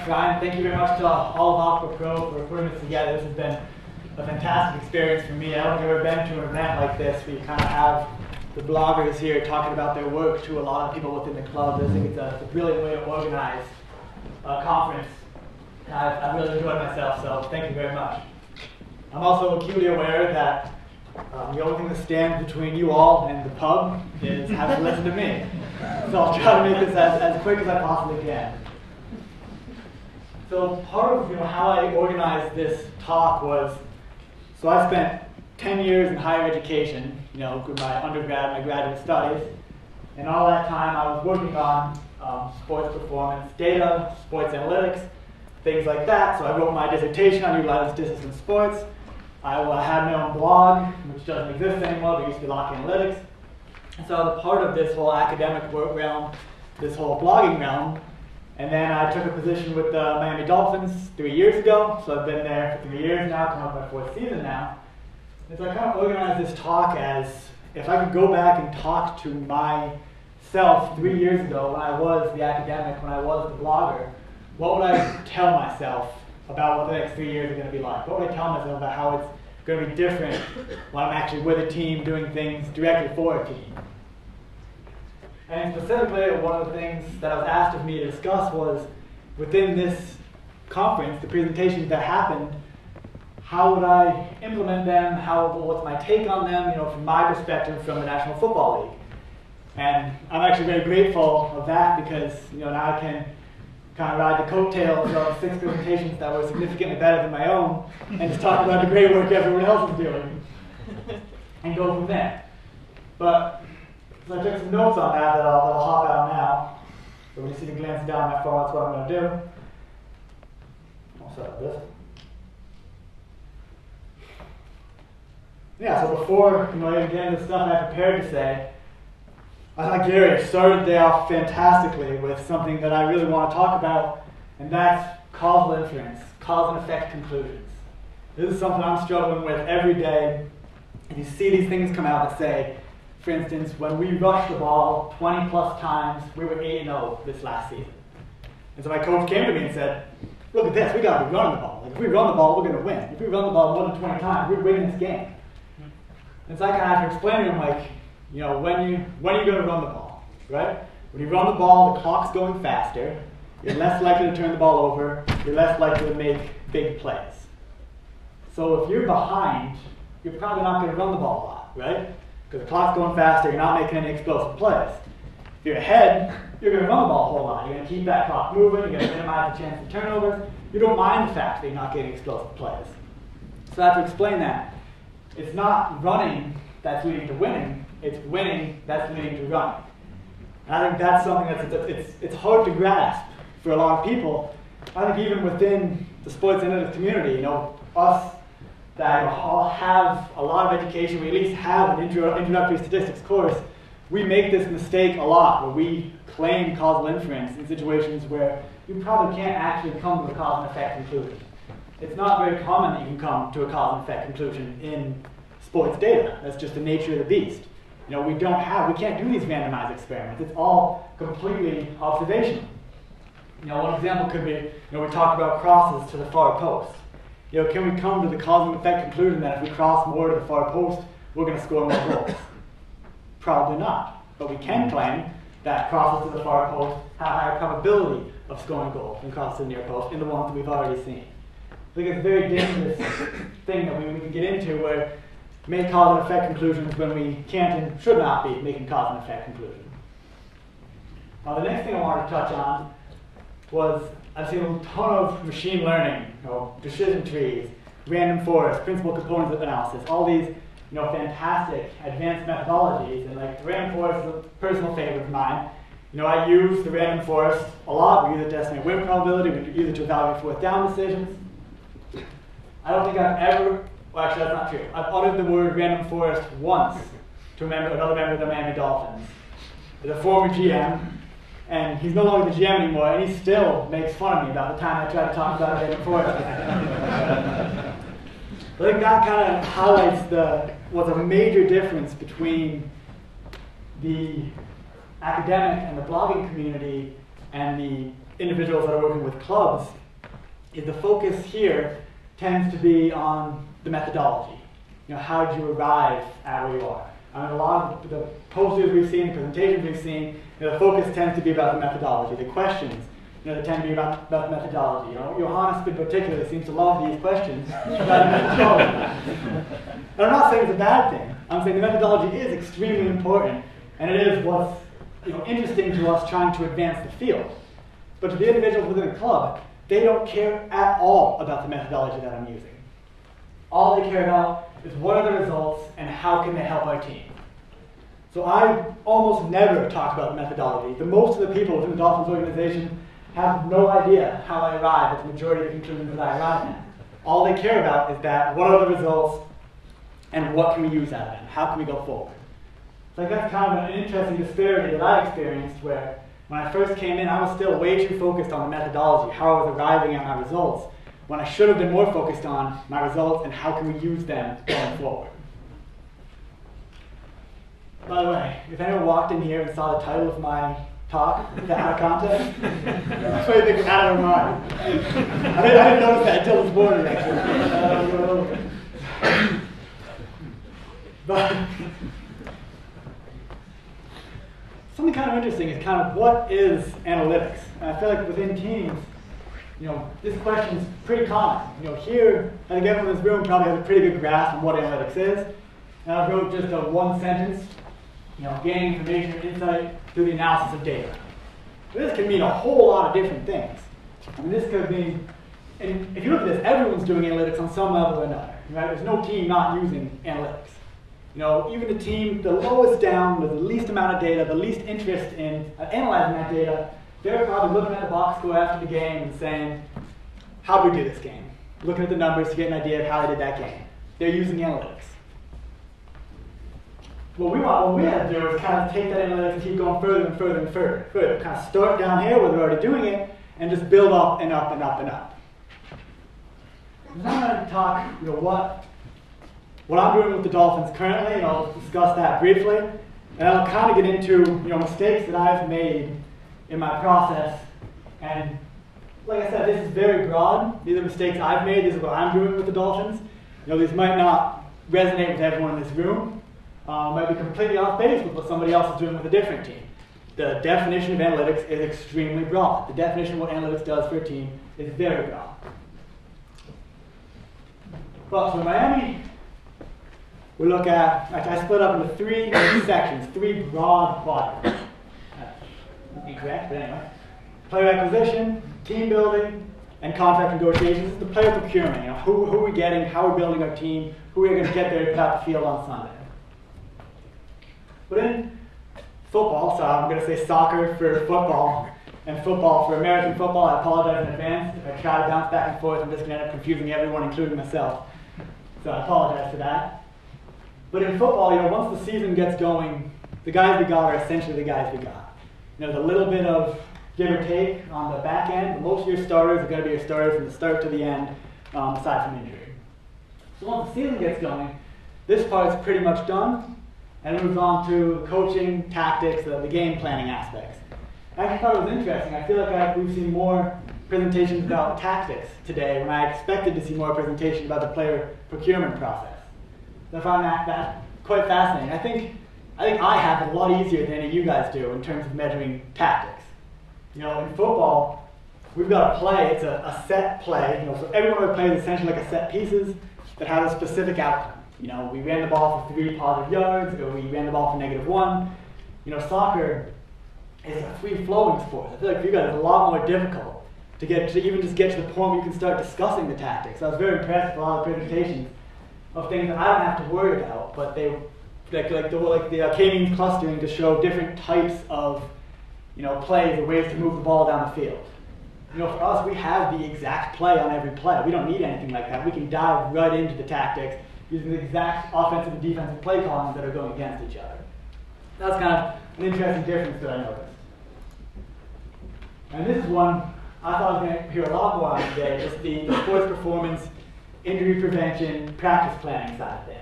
much, Ryan. Thank you very much to all of OptaPro for putting this together. This has been a fantastic experience for me. I don't think I've ever been to an event like this where you kind of have the bloggers here talking about their work to a lot of people within the club. I think it's a brilliant way to organize a conference. I've really enjoyed myself, so thank you very much. I'm also acutely aware that the only thing that stands between you all and the pub is having to listen to me. So I'll try to make this as quick as I possibly can. So part of how I organized this talk was, so I spent 10 years in higher education, with my undergrad and my graduate studies. And all that time I was working on sports performance data, sports analytics, things like that. So I wrote my dissertation on utilizing statistics in sports. I had my own blog, which doesn't exist anymore, but used to be Lock Analytics. And so I was part of this whole academic work realm, this whole blogging realm. And then I took a position with the Miami Dolphins 3 years ago. So I've been there for 3 years now, coming up my 4th season now. And so I kind of organized this talk as if I could go back and talk to myself 3 years ago when I was the academic, when I was the blogger, what would I tell myself about what the next 3 years are going to be like? What would I tell myself about how it's going to be different when I'm actually with a team doing things directly for a team? And specifically, one of the things that I was asked of me to discuss was, within this conference, the presentations that happened, how would I implement them? What's my take on them? From my perspective, from the National Football League. And I'm actually very grateful of that because now I can kind of ride the coattails of 6 presentations that were significantly better than my own, and just talk about the great work everyone else is doing, and go from there. But so I took some notes on that I'll hop out now. So when you see me glancing down my phone, that's what I'm going to do. I'll start with this. Yeah, so before even getting the stuff I prepared to say, I thought Gary started the day off fantastically with something that I really want to talk about, and that's causal inference, cause and effect conclusions. This is something I'm struggling with every day. And you see these things come out that say, for instance, when we rushed the ball 20 plus times, we were 8-0 this last season. And so my coach came to me and said, look at this, we got to be running the ball. Like, if we run the ball, we're going to win. If we run the ball more than 20 times, we're winning this game. And so I kind of have to explain to him, like, when are you going to run the ball, right? When you run the ball, the clock's going faster. You're less likely to turn the ball over. You're less likely to make big plays. So if you're behind, you're probably not going to run the ball a lot, right? Because the clock's going faster, you're not making any explosive plays. If you're ahead, you're going to run the ball a whole lot. You're going to keep that clock moving. You're going to minimize the chance of turnovers. You don't mind the fact that you're not getting explosive plays. So I have to explain that. It's not running that's leading to winning. It's winning that's leading to running. And I think that's something it's hard to grasp for a lot of people. I think even within the sports analytics community, us that all have a lot of education, we at least have an introductory statistics course, we make this mistake a lot where we claim causal inference in situations where you probably can't actually come to a cause and effect conclusion. It's not very common that you can come to a cause and effect conclusion in sports data. That's just the nature of the beast. We can't do these randomized experiments. It's all completely observational. One example could be, we talked about crosses to the far post. Can we come to the cause and effect conclusion that if we cross more to the far post, we're going to score more goals? Probably not. But we can claim that crosses to the far post have a higher probability of scoring goals than crosses to the near post in the ones that we've already seen. I think it's a very dangerous thing that we can get into where make cause and effect conclusions when we can't and should not be making cause and effect conclusions. The next thing I wanted to touch on was I've seen a ton of machine learning, decision trees, random forest, principal components analysis, all these fantastic advanced methodologies. And like random forest is a personal favorite of mine. I use the random forest a lot. We use it to estimate win probability. We use it to evaluate 4th down decisions. I don't think I've ever, well actually that's not true. I've uttered the word random forest once to another member of the Miami Dolphins. There's a former GM, and he's no longer the GM anymore, and he still makes fun of me about the time I tried to talk about random forest. I think that kind of highlights what's a major difference between the academic and the blogging community and the individuals that are working with clubs is the focus here tends to be on the methodology. How did you arrive at where you are? I mean, a lot of the posters we've seen, presentations we've seen, the focus tends to be about the methodology. The questions, they tend to be about the methodology. Johannes in particular seems to love these questions about the methodology. And I'm not saying it's a bad thing. I'm saying the methodology is extremely important, and it is what's interesting to us trying to advance the field. But to the individuals within a club, they don't care at all about the methodology that I'm using. All they care about is what are the results and how can they help our team. So I almost never talk about the methodology. Most of the people within the Dolphins organization have no idea how I arrive at the majority of the conclusions that I arrive at. All they care about is that what are the results and what can we use out of them? How can we go forward? So I think that's kind of an interesting disparity that I experienced where when I first came in, I was still way too focused on the methodology, how I was arriving at my results, when I should have been more focused on my results and how can we use them going forward. By the way, if anyone walked in here and saw the title of my talk, is that out of context? That's what you think was out of my mind. I didn't notice that until this morning, actually. But something kind of interesting is kind of what is analytics? And I feel like within teams, this question is pretty common. Here, I think everyone in this room probably has a pretty good grasp on what analytics is. And I wrote just a one sentence, gaining information or insight through the analysis of data. But this can mean a whole lot of different things. I mean, this could mean, and if you look at this, everyone's doing analytics on some level or another. Right? There's no team not using analytics. Even the team, the lowest down, with the least amount of data, the least interest in analyzing that data, they're probably looking at the box score after the game and saying, how did we do this game? Looking at the numbers to get an idea of how they did that game. They're using analytics. What we have to do is kind of take that analytics and keep going further and further and further. Kind of start down here where they're already doing it and just build up and up and up and up. So I'm going to talk what I'm doing with the Dolphins currently, and I'll discuss that briefly. And I'll kind of get into mistakes that I've made in my process. And like I said, this is very broad. These are mistakes I've made. This is what I'm doing with the Dolphins. These might not resonate with everyone in this room. Might be completely off base with what somebody else is doing with a different team. The definition of analytics is extremely broad. The definition of what analytics does for a team is very broad. But for Miami, we look at, I split up into three sections, three broad quadrants. Incorrect, but anyway. Player acquisition, team building, and contract negotiations. This is the player procurement. Who are we getting, how we're building our team, who are we going to get there to put out the field on Sunday. But in football, so I'm going to say soccer for football, and football for American football, I apologize in advance. If I try to bounce back and forth, I'm just going to end up confusing everyone, including myself. So I apologize for that. But in football, once the season gets going, the guys we got are essentially the guys we got. There's a little bit of give or take on the back end, but most of your starters are going to be your starters from the start to the end, aside from injury. So once the season gets going, this part is pretty much done, and it moves on to the coaching, tactics, the game planning aspects. I actually thought it was interesting. I feel like we've seen more presentations about tactics today when I expected to see more presentation about the player procurement process. So I found that quite fascinating. I think I have it a lot easier than any of you guys do in terms of measuring tactics. In football, we've got a play. It's a set play. So every one of our plays is essentially like a set pieces that has a specific outcome. We ran the ball for 3 positive yards, or we ran the ball for -1. Soccer is a free-flowing sport. I feel like for you guys, it's a lot more difficult to even just get to the point where you can start discussing the tactics. I was very impressed with a lot of presentations of things that I don't have to worry about, but they like the K-means clustering to show different types of plays or ways to move the ball down the field. For us, we have the exact play on every play. We don't need anything like that. We can dive right into the tactics using the exact offensive and defensive play columns that are going against each other. That's kind of an interesting difference that I noticed. And this is one I thought I was going to hear a lot more on today, just the sports performance, injury prevention, practice planning side of things.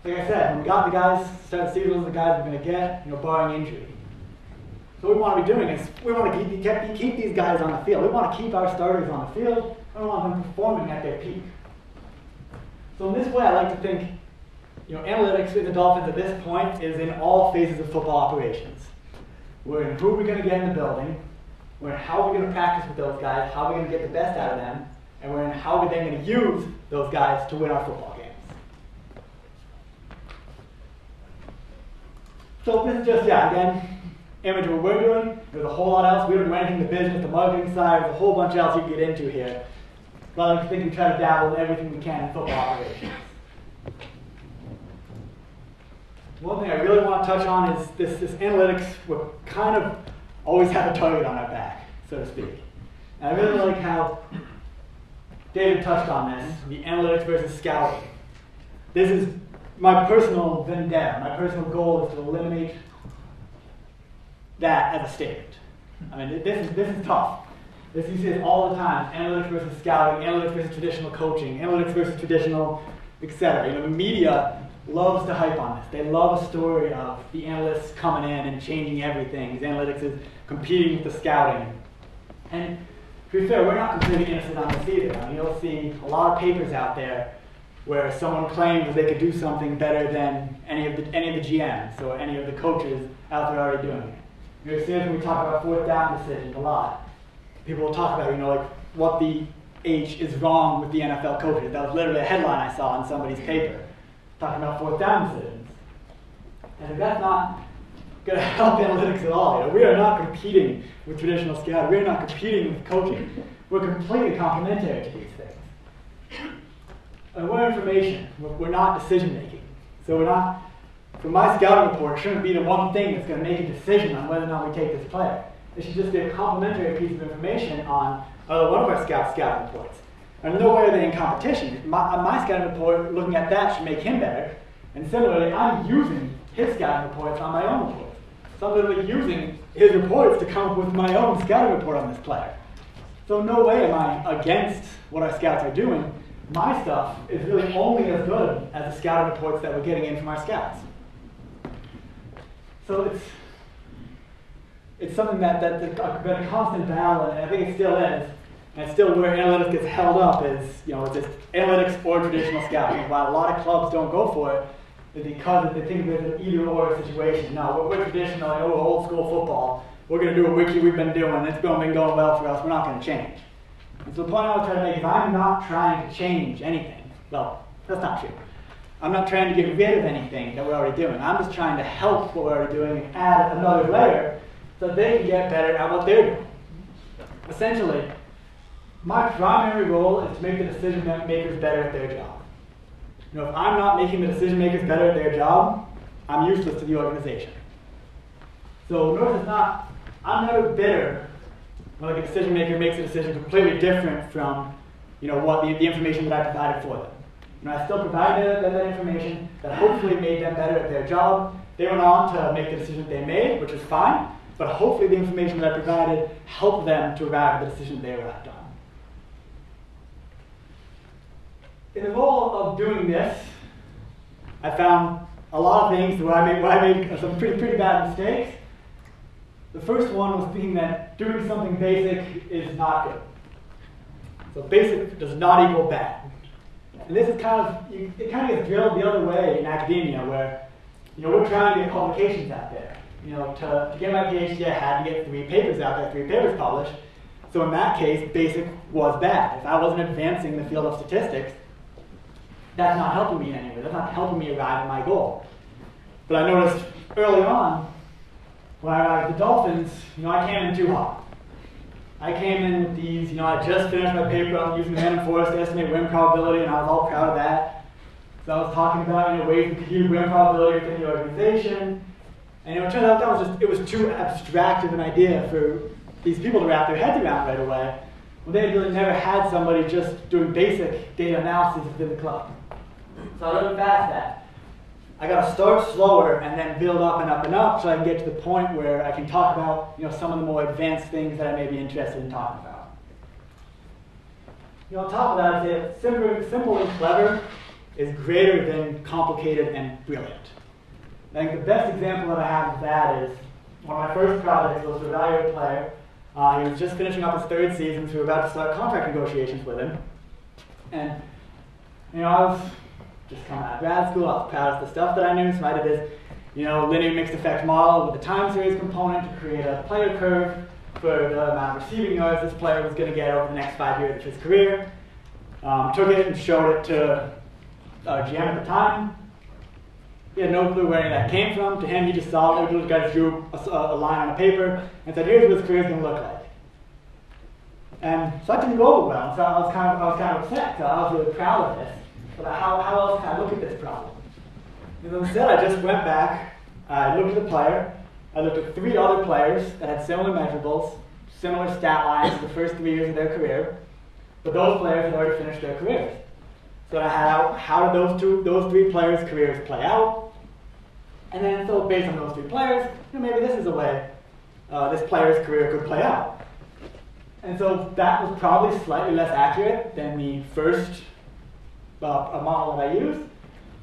Like I said, when we got the guys, started the season, the guys we're going to get, barring injury. So what we want to be doing is we want to keep these guys on the field. We want to keep our starters on the field. We want them performing at their peak. So in this way, I like to think, analytics in the Dolphins at this point is in all phases of football operations. We're in who we're going to get in the building. We're in how we're going to practice with those guys, how we're going to get the best out of them, and we're in how we're then going to use those guys to win our football games. So this is just, again, image of what we're doing. There's a whole lot else. We don't do anything in the business, the marketing side. There's a whole bunch else you can get into here. But I like to think we try to dabble in everything we can in football operations. One thing I really want to touch on is this analytics. We kind of always have a target on our back, so to speak. And I really like how David touched on this, the analytics versus scouting. This is my personal vendetta. My personal goal is to eliminate that as a statement. I mean, this is tough. You see this all the time: analytics versus scouting, analytics versus traditional coaching, analytics versus traditional, etc. The media loves to hype on this. They love a story of the analysts coming in and changing everything. The analytics is competing with the scouting. And to be fair, we're not completely innocent on this either. I mean, you'll see a lot of papers out there where someone claims that they could do something better than any of the GMs or any of the coaches out there already doing it. You'll see when we talk about fourth down decisions a lot. People will talk about, like what the H is wrong with the NFL coaches. That was literally a headline I saw in somebody's paper, talking about fourth down decisions. And that's not going to help analytics at all. We are not competing with traditional scouting. We are not competing with coaching. We're completely complementary to these things. And we're information. We're not decision making. So we're not. For my scouting report, it shouldn't be the one thing that's going to make a decision on whether or not we take this player. It should just be a complementary piece of information on one of our scouting reports. And no way are they in competition. My scouting report, looking at that, should make him better. And similarly, I'm using his scouting reports on my own reports. So I'm literally using his reports to come up with my own scouting report on this player. So no way am I against what our scouts are doing. My stuff is really only as good as the scouting reports that we're getting in from our scouts. So it's something that's been a constant battle, and I think it still is. And it's still where analytics gets held up is, it's just analytics or traditional scouting. Why a lot of clubs don't go for it is because they think of it as an either-or situation. No, we're traditional, we're old school football. We're going to do what we've been doing. It's been going well for us. We're not going to change. And so the point I was trying to make is I'm not trying to change anything. Well, that's not true. I'm not trying to get rid of anything that we're already doing. I'm just trying to help what we're already doing and add another layer so they can get better at what they're doing. Essentially, my primary role is to make the decision makers better at their job. If I'm not making the decision makers better at their job, I'm useless to the organization. So I'm never bitter when a decision maker makes a decision completely different from what the information that I provided for them. I still provided them that information that hopefully made them better at their job. They went on to make the decision they made, which is fine, but hopefully the information that I provided helped them to arrive at the decision they arrived on. In the role of doing this, I found a lot of things where I made some pretty bad mistakes. The first one was thinking that doing something basic is not good. So basic does not equal bad. And this is it kind of gets drilled the other way in academia, where we're trying to get publications out there. To get my PhD, I had to get 3 papers out there, 3 papers published. So in that case, basic was bad. If I wasn't advancing the field of statistics, that's not helping me in any way. That's not helping me arrive at my goal. But I noticed early on, when I arrived at the Dolphins, I came in too hot. I came in with these, I just finished my paper on using the Random Forest to estimate win probability, and I was all proud of that. So I was talking about ways we could use win probability within the organization. And it turned out it was too abstract of an idea for these people to wrap their heads around right away. Well, they had really never had somebody just doing basic data analysis within the club. So I learned fast that I got to start slower and then build up and up and up so I can get to the point where I can talk about some of the more advanced things that I may be interested in talking about. On top of that, I'd say simple and clever is greater than complicated and brilliant. I think the best example that I have of that is one of my first projects was to evaluate a player. He was just finishing up his third season, so we were about to start contract negotiations with him. And I was just coming out of grad school, I was proud of the stuff that I knew, so I did this linear mixed effect model with a time series component to create a player curve for the amount of receiving yards this player was going to get over the next 5 years of his career. Took it and showed it to our GM at the time. He had no clue where any of that came from. To him, he just saw it. The guy just drew a line on a paper and said, "Here's what his career is going to look like." And so that didn't go over well. So I was kind of upset. So I was really proud of this. But how else can I look at this problem? And instead, I just went back. I looked at the player. I looked at 3 other players that had similar measurables, similar stat lines for the first 3 years of their career. But those players had already finished their careers. So I had out how did those 3 players' careers play out. And then, so based on those 3 players, maybe this is a way this player's career could play out. And so that was probably slightly less accurate than the first model that I used,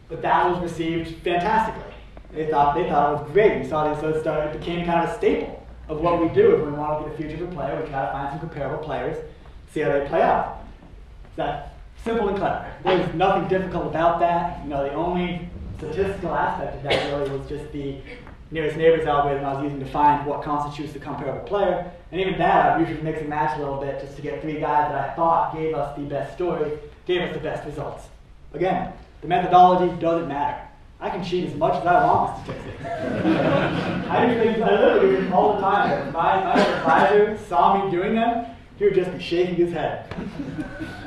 but that was received fantastically. They thought it was great. We saw this, so it became kind of a staple of what we do if we want to get a future of a player. We try to find some comparable players, see how they play out. It's that simple and clever. There's nothing difficult about that. The only statistical aspect of that really was just the nearest neighbors algorithm I was using to find what constitutes a comparable player. And even that, I usually mix and match a little bit just to get 3 guys that I thought gave us the best story, gave us the best results. Again, the methodology doesn't matter. I can cheat as much as I want with statistics. I literally do them all the time. If my advisor saw me doing them, he would just be shaking his head.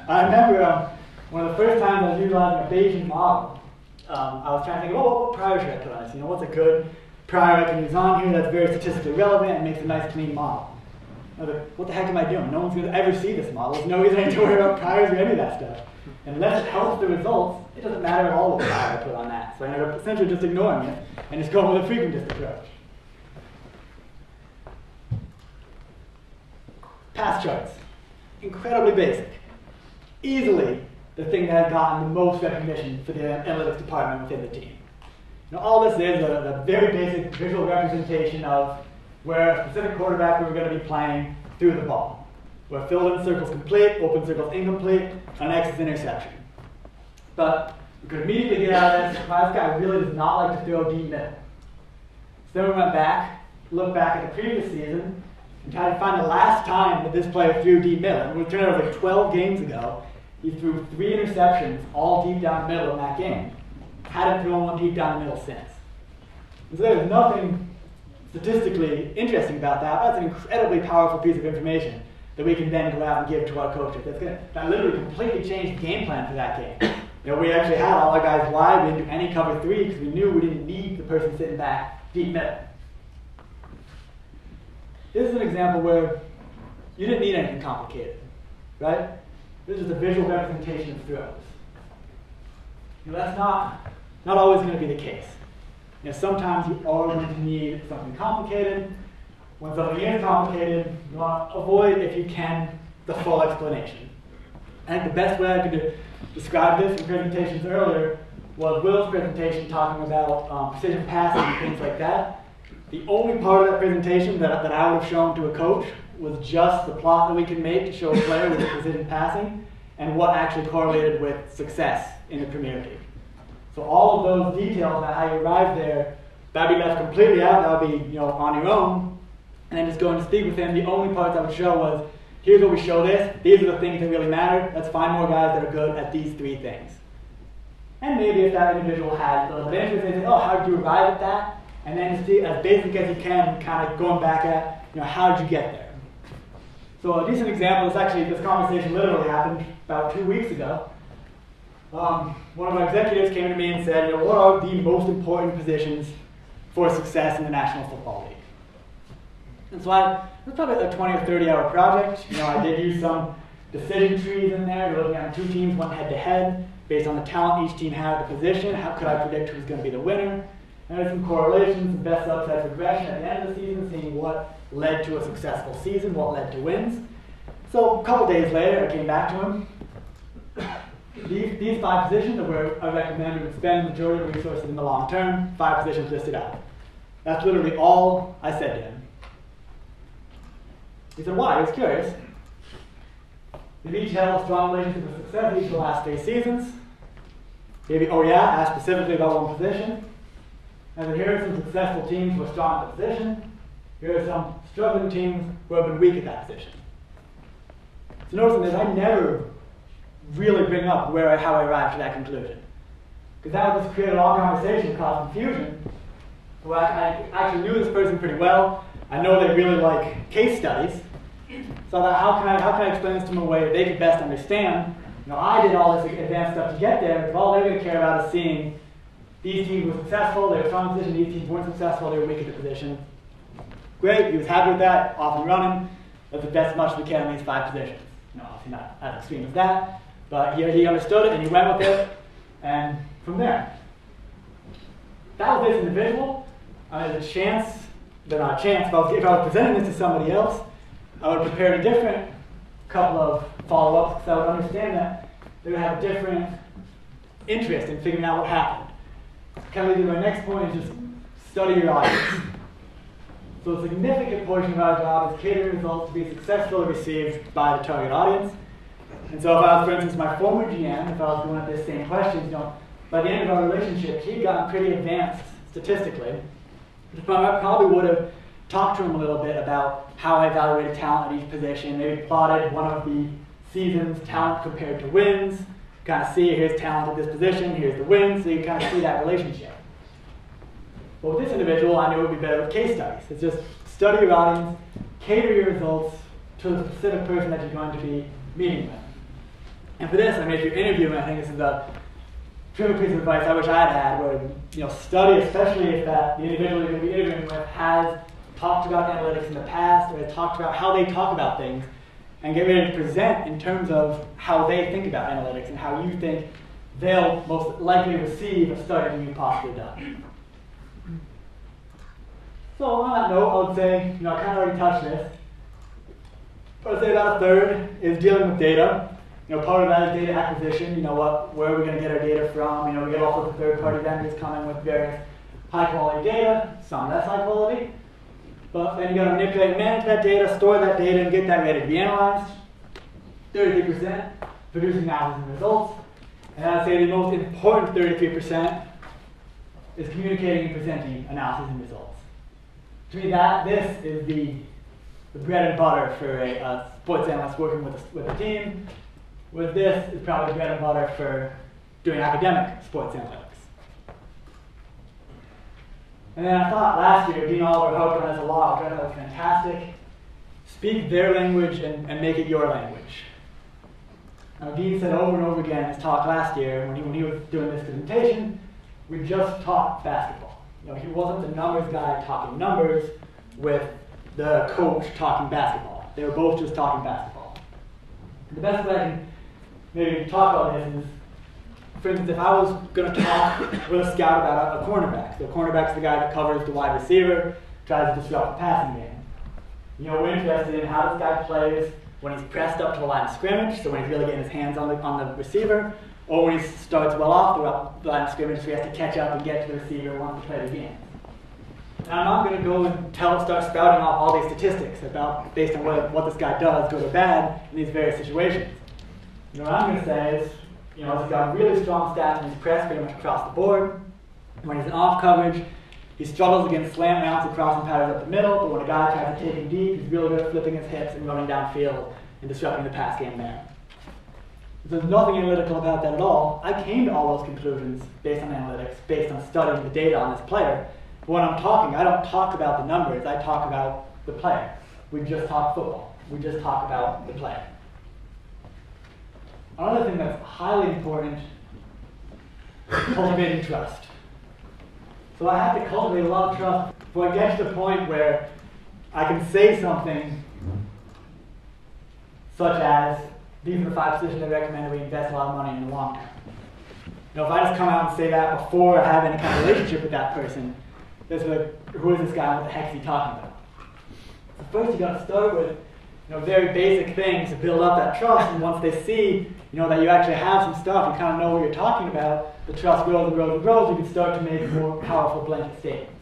I remember one of the first times I was utilizing a Bayesian model, I was trying to think, what prior should I put on this? What's a good prior I can use on here that's very statistically relevant and makes a nice clean model? I was like, what the heck am I doing? No one's going to ever see this model. There's no reason I need to worry about priors or any of that stuff. Unless it helps the results, it doesn't matter at all what prior I put on that. So I ended up essentially just ignoring it and just going with a frequentist approach. Pass charts. Incredibly basic. Easily the thing that has gotten the most recognition for the analytics department within the team. All this is a very basic visual representation of where a specific quarterback we were going to be playing threw the ball. Where filled-in circles complete, open circles incomplete, an X is interception. But we could immediately get out of this. This guy really does not like to throw deep middle. So then we went back, looked back at the previous season, and tried to find the last time that this player threw deep middle. And we turned out like 12 games ago. He threw 3 interceptions, all deep down the middle in that game. Hadn't thrown one deep down the middle since. And so there's nothing statistically interesting about that. That's an incredibly powerful piece of information that we can then go out and give to our coaches. That literally completely changed the game plan for that game. We actually had all our guys wide. We didn't do any cover 3 because we knew we didn't need the person sitting back deep middle. This is an example where you didn't need anything complicated, right? This is a visual representation of throws. That's not always going to be the case. Sometimes you are going to need something complicated. When something is complicated, you want to avoid, if you can, the full explanation. I think the best way I could describe this in presentations earlier was Will's presentation talking about precision passing and things like that. The only part of that presentation that I would have shown to a coach was just the plot that we can make to show a player with precision passing and what actually correlated with success in the Premier League. So all of those details about how you arrive there, that'd be left completely out. That would be on your own. And then just going to speak with him, the only parts I would show was, here's what we show this. These are the things that really matter. Let's find more guys that are good at these 3 things. And maybe if that individual had a little bit of interest, they say, how did you arrive at that? And then just see, as basic as you can, kind of going back at, how did you get there? So a decent example is actually, this conversation literally happened about 2 weeks ago. One of our executives came to me and said, what are the most important positions for success in the National Football League? And so it was probably a 20 or 30 hour project. I did use some decision trees in there, looking at 2 teams went head to head, based on the talent each team had at the position, how could I predict who's going to be the winner? And there's some correlations, some best upside regression at the end of the season, seeing what led to a successful season, what led to wins. So a couple days later, I came back to him. These 5 positions are where I recommend we would spend the majority of resources in the long term, 5 positions listed out. That's literally all I said to him. He said, why? He was curious. They've each held a strong relationship with success each of the last 3 seasons. Maybe, oh yeah, asked specifically about one position. And then here are some successful teams who are strong at the position. Here are some struggling teams who have been weak at that position. So notice this, I never really bring up how I arrived at that conclusion. Because that would just create a long conversation, cause confusion. Well, I actually knew this person pretty well. I know they really like case studies. So I thought, how can I explain this to them in a way that they could best understand? I did all this advanced stuff to get there, but all they're going to care about is seeing these teams were successful, they were strong in position, these teams weren't successful, they were weak at the position. Great, he was happy with that, off and running. That's the best much we can in these 5 positions. Obviously not as extreme as that, but he understood it and he went with it, and from there. That was this individual. There's a chance, not a chance, but if I was presenting this to somebody else, I would prepare a different couple of follow-ups because I would understand that they would have a different interest in figuring out what happened. Kind of leading to my next point is just study your audience. So a significant portion of our job is catering results to be successfully received by the target audience. And so if I was, for instance, my former GM, if I was going at this same questions, by the end of our relationship, he'd gotten pretty advanced statistically. I probably would have talked to him a little bit about how I evaluated talent at each position, maybe plotted one of the season's talent compared to wins, kind of see here's talent at this position, here's the wins, so you kind of see that relationship. But with this individual, I knew it would be better with case studies. It's just study your audience, cater your results to the specific person that you're going to be meeting with. And for this, if you're interviewing, I think this is a trivial piece of advice I wish I had where, study, especially if the individual you're going to be interviewing with has talked about analytics in the past, or has talked about how they talk about things, and get ready to present in terms of how they think about analytics and how you think they'll most likely receive a study that you've possibly done. So on that note, I would say, I kind of already touched this, but I'd say about a third is dealing with data. Part of that is data acquisition. Where are we going to get our data from? We get all sorts of third-party vendors coming with various high-quality data, some less high quality. But then you got to manipulate and manage that data, store that data, and get that ready to be analyzed. 33% producing analysis and results. And I'd say the most important 33% is communicating and presenting analysis and results. To me, this is the bread and butter for a sports analyst working with a team. With this is probably bread and butter for doing academic sports analytics. And then I thought last year, Dean Oliver helped on this a lot, which I thought was fantastic. Speak their language and make it your language. Now, Dean said over and over again in his talk last year, when he was doing this presentation, we just talked basketball. He wasn't the numbers guy talking numbers with the coach talking basketball. They were both just talking basketball. And the best way I can maybe talk about this is, for instance, if I was going to talk with a scout about a cornerback. So a cornerback's the guy that covers the wide receiver, tries to disrupt the passing game. We're interested in how this guy plays when he's pressed up to the line of scrimmage, so when he's really getting his hands on the receiver, or when he starts well off the line of scrimmage, so he has to catch up and get to the receiver once the play begins. And I'm not going to go and start spouting off all these statistics based on what this guy does, good or bad, in these various situations. What I'm going to say is, he's got really strong stats in his press pretty much across the board. When he's in off coverage, he struggles against slant routes and crossing patterns up the middle, but when a guy tries to take him deep, he's really good at flipping his hips and running downfield and disrupting the pass game there. There's nothing analytical about that at all. I came to all those conclusions based on analytics, based on studying the data on this player. But when I'm talking, I don't talk about the numbers, I talk about the player. We just talk football. We just talk about the player. Another thing that's highly important is cultivating trust. So I have to cultivate a lot of trust before I get to the point where I can say something such as, these are the 5 positions I recommend we invest a lot of money in the long term. If I just come out and say that before I have any kind of relationship with that person, there's who is this guy, what the heck is he talking about? So first you got to start with very basic things to build up that trust, and once they see that you actually have some stuff, you kind of know what you're talking about, the trust grows and grows and grows, you can start to make more powerful blanket statements.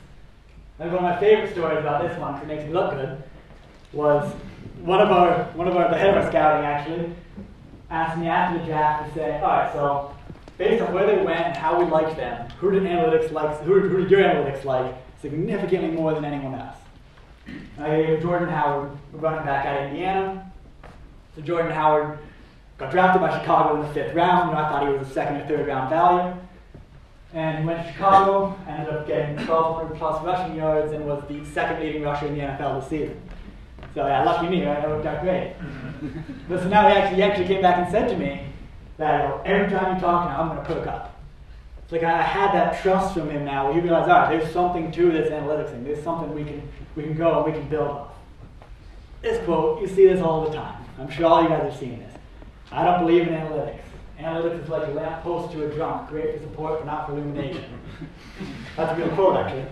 And one of my favorite stories about this one, because it makes me look good, was the head of our scouting actually asked me after the draft to say, all right, so based on where they went and how we liked them, who did your analytics like significantly more than anyone else? And I gave Jordan Howard, a running back out of Indiana. So Jordan Howard got drafted by Chicago in the 5th round. I thought he was a 2nd or 3rd round value. And he went to Chicago, ended up getting 1,200 plus rushing yards, and was the 2nd leading rusher in the NFL this season. So yeah, lucky me, right? That worked out great. But so now he actually came back and said to me that every time you talk now, I'm going to perk up. It's like I had that trust from him now where he realized, all right, there's something to this analytics thing. There's something we can go and we can build off. This quote, you see this all the time. I'm sure all you guys have seen this. I don't believe in analytics. Analytics is like a lamppost to a drunk, great for support but not for illumination. That's a good quote, actually.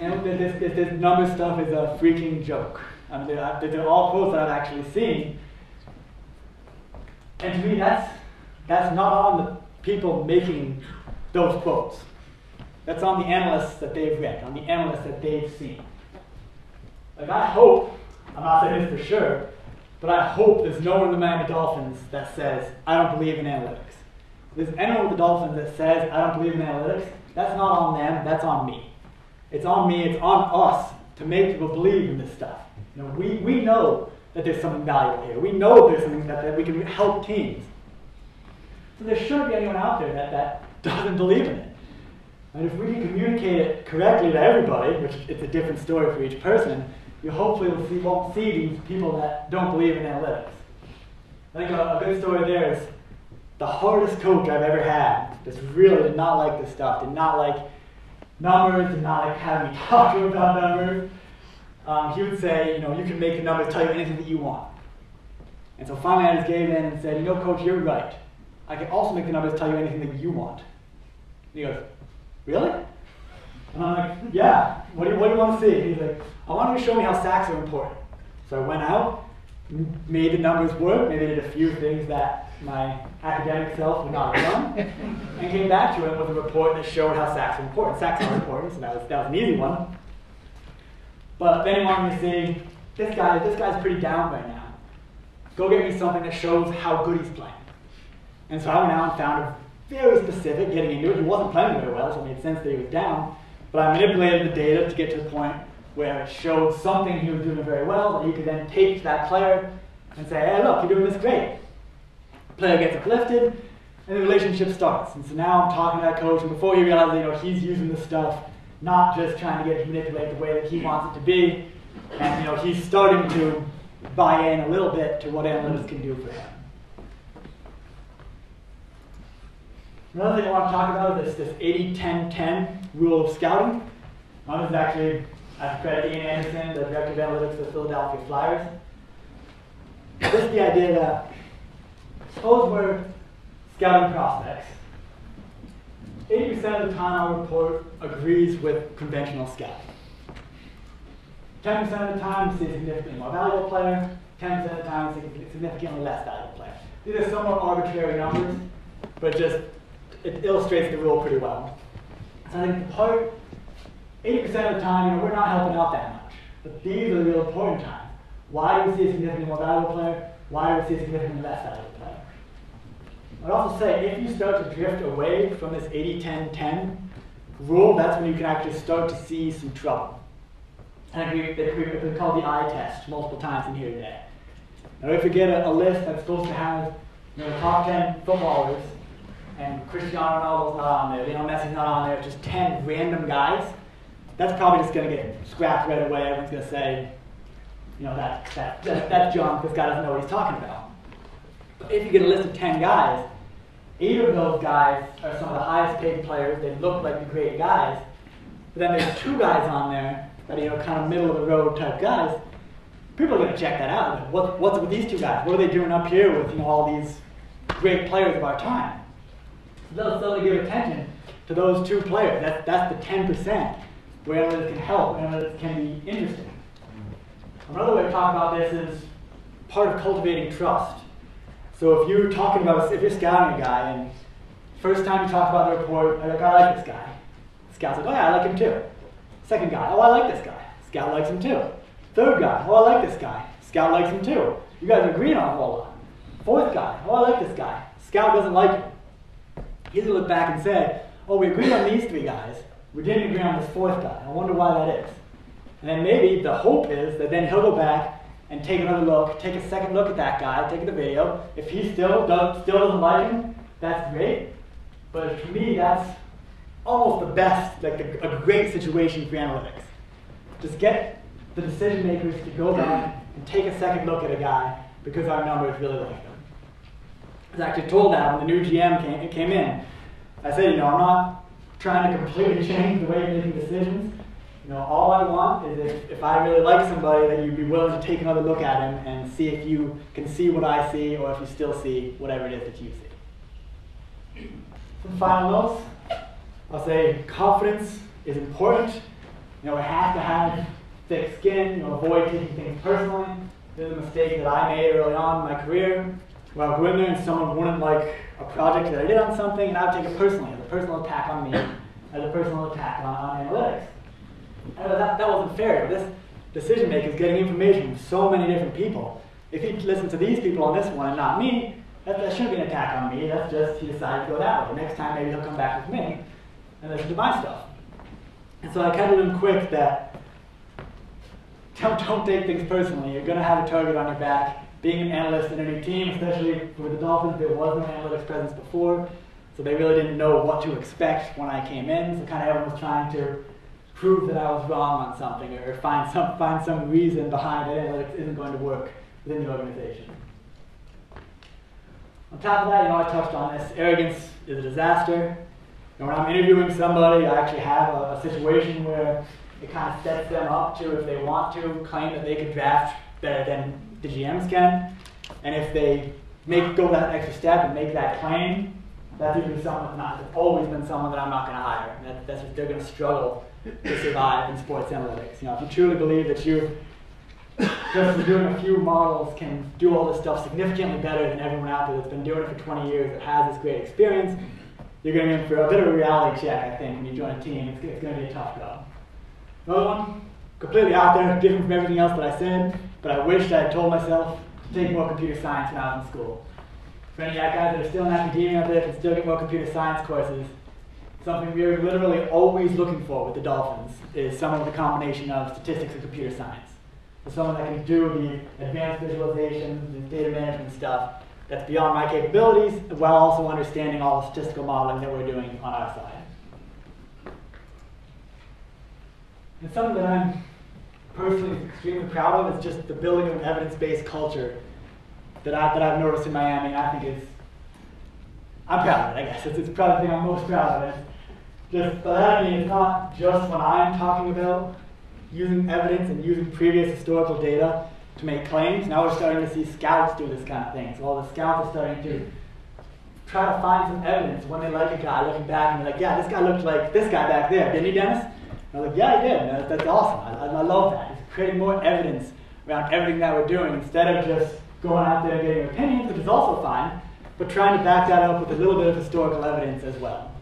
And this number stuff is a freaking joke. I mean, they're all quotes that I've actually seen. And to me, that's not on the people making those quotes. That's on the analysts that they've read, on the analysts that they've seen. Like, I hope, I'm not saying this for sure, but I hope there's no one in the Miami Dolphins that says, I don't believe in analytics. If there's anyone with the Dolphins that says, I don't believe in analytics, that's not on them, that's on me. It's on me, it's on us to make people believe in this stuff. You know, we know that there's something valuable here. We know there's something that we can help teams. So there shouldn't be anyone out there that doesn't believe in it. And if we can communicate it correctly to everybody, which it's a different story for each person, you hopefully won't see these people that don't believe in analytics. I think a good story there is the hardest coach I've ever had just really did not like this stuff, did not like numbers, did not like having me talk to him about numbers. He would say, you know, you can make the numbers tell you anything that you want. And so finally I just gave in and said, you know, coach, you're right. I can also make the numbers tell you anything that you want. And he goes, really? And I'm like, yeah, what do you want to see? And he's like, I want you to show me how sacks are important. So I went out, made the numbers work, maybe did a few things that my academic self would not have done, and came back to him with a report that showed how sacks are important. Sacks are important, so that was an easy one. But then he wanted me to see, this guy's pretty down right now. Go get me something that shows how good he's playing. And so I went out and found a very specific, getting into it. He wasn't playing very well, so it made sense that he was down. But I manipulated the data to get to the point where it showed something he was doing very well that he could then take to that player and say, hey, look, you're doing this great. Player gets uplifted, and the relationship starts. And so now I'm talking to that coach, and before he realizes, you know, he's using this stuff, not just trying to get to manipulate the way that he wants it to be, and you know, he's starting to buy in a little bit to what analytics can do for him. Another thing I want to talk about is this 80-10-10 rule of scouting. This is actually, I have to credit Ian Anderson, the director of analytics for the Philadelphia Flyers. This is the idea that, suppose we're scouting prospects. 80% of the time our report agrees with conventional scouting. 10% of the time we see a significantly more valuable player, 10% of the time we see a significantly less valuable player. These are somewhat arbitrary numbers, but it illustrates the rule pretty well. So I think the part, 80% of the time, you know, we're not helping out that much. But these are the real important times. Why do we see a significantly more valuable player? Why do we see a significantly less valuable player? I'd also say, if you start to drift away from this 80-10-10 rule, that's when you can actually start to see some trouble. And we've been called the eye test multiple times in here today. Now, if you get a list that's supposed to have, you know, the top 10 footballers, and Cristiano Ronaldo's not on there, Lionel Messi's not on there, just 10 random guys, that's probably just going to get scrapped right away. Everyone's going to say, you know, that's junk, this guy doesn't know what he's talking about. But if you get a list of 10 guys, 8 of those guys are some of the highest paid players, they look like the great guys, but then there's 2 guys on there that are, you know, kind of middle of the road type guys. People are going to check that out. Like, what's with these 2 guys? What are they doing up here with, you know, all these great players of our time? They'll still give attention to those 2 players. That's the 10% where analytics can help, analytics can be interesting. Another way to talk about this is part of cultivating trust. So if you're scouting a guy, and first time you talk about the report, I like this guy. Scout's like, oh yeah, I like him too. Second guy, oh, I like this guy. Scout likes him too. Third guy, oh, I like this guy. Scout likes him too. You guys are agreeing on a whole lot. Fourth guy, oh, I like this guy. Scout doesn't like him. He's going to look back and say, oh, we agreed on these three guys. We didn't agree on this fourth guy. I wonder why that is. And then maybe the hope is that then he'll go back and take another look, take a second look at that guy, take the video. If he still doesn't like him, that's great. But to me, that's almost the best, like a great situation for analytics. Just get the decision makers to go back and take a second look at a guy because our numbers really like them. I was actually told that when the new GM came in. I said, I'm not trying to completely change the way you're making decisions. All I want is if I really like somebody, that you'd be willing to take another look at him and see if you can see what I see, or if you still see whatever it is that you see. Some final notes. I'll say confidence is important. We have to have thick skin. Avoid taking things personally. This is a mistake that I made early on in my career, where I would go in there and someone wouldn't like a project that I did on something, and I would take it personally, as a personal attack on me, as a personal attack on analytics. And that wasn't fair. This decision maker is getting information from so many different people. If he listens to these people on this one and not me, that shouldn't be an attack on me. That's just he decided to go that way. Next time maybe he'll come back with me and listen to my stuff. And so I kind of learned quick that don't take things personally. You're going to have a target on your back. Being an analyst in a new team, especially with the Dolphins, there was no analytics presence before, so they really didn't know what to expect when I came in. So kind of everyone was trying to prove that I was wrong on something, or find some reason behind it analytics isn't going to work within the organization. On top of that, I touched on this. Arrogance is a disaster. When I'm interviewing somebody, I actually have a situation where it kind of sets them up to, if they want to, claim that they could draft better than the GMs can. And if they go that extra step and make that claim, that's usually someone that's always been someone that I'm not going to hire. That's just, they're going to struggle to survive in sports analytics. If you truly believe that you, just doing a few models, can do all this stuff significantly better than everyone out there that's been doing it for 20 years, that has this great experience, you're going to be in for a bit of a reality check, I think, when you join a team. It's going to be a tough job. Another one, completely out there, different from everything else that I said, but I wished I had told myself to take more computer science when I was in school. For any of you guys that are still in academia out there, can still get more computer science courses. Something we're literally always looking for with the Dolphins is someone with a combination of statistics and computer science. So someone that can do the advanced visualizations, the data management stuff that's beyond my capabilities, while also understanding all the statistical modeling that we're doing on our side. And something that I'm personally extremely proud of is just the building of an evidence-based culture that I've noticed in Miami. I think I'm proud of it, I guess. It's probably the thing I'm most proud of. Just by that I mean, it's not just when I'm talking about using evidence and using previous historical data to make claims. Now we're starting to see scouts do this kind of thing. So all the scouts are starting to try to find some evidence when they like a guy, looking back and they're like, yeah, this guy looked like this guy back there, didn't he, Dennis? And I'm like, yeah, he did. And that's awesome. I love that. It's creating more evidence around everything that we're doing instead of just going out there and getting opinions, which is also fine, but trying to back that up with a little bit of historical evidence as well.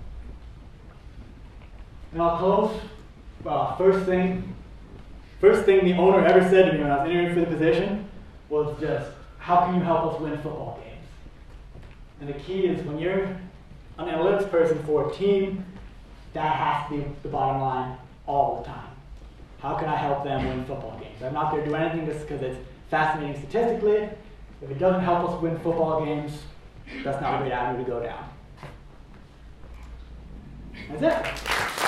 And I'll close. First thing the owner ever said to me when I was interviewing for the position was just, how can you help us win football games? And the key is when you're an analytics person for a team, that has to be the bottom line all the time. How can I help them win football games? I'm not going to do anything just because it's fascinating statistically. If it doesn't help us win football games, that's not a great avenue to go down. That's it.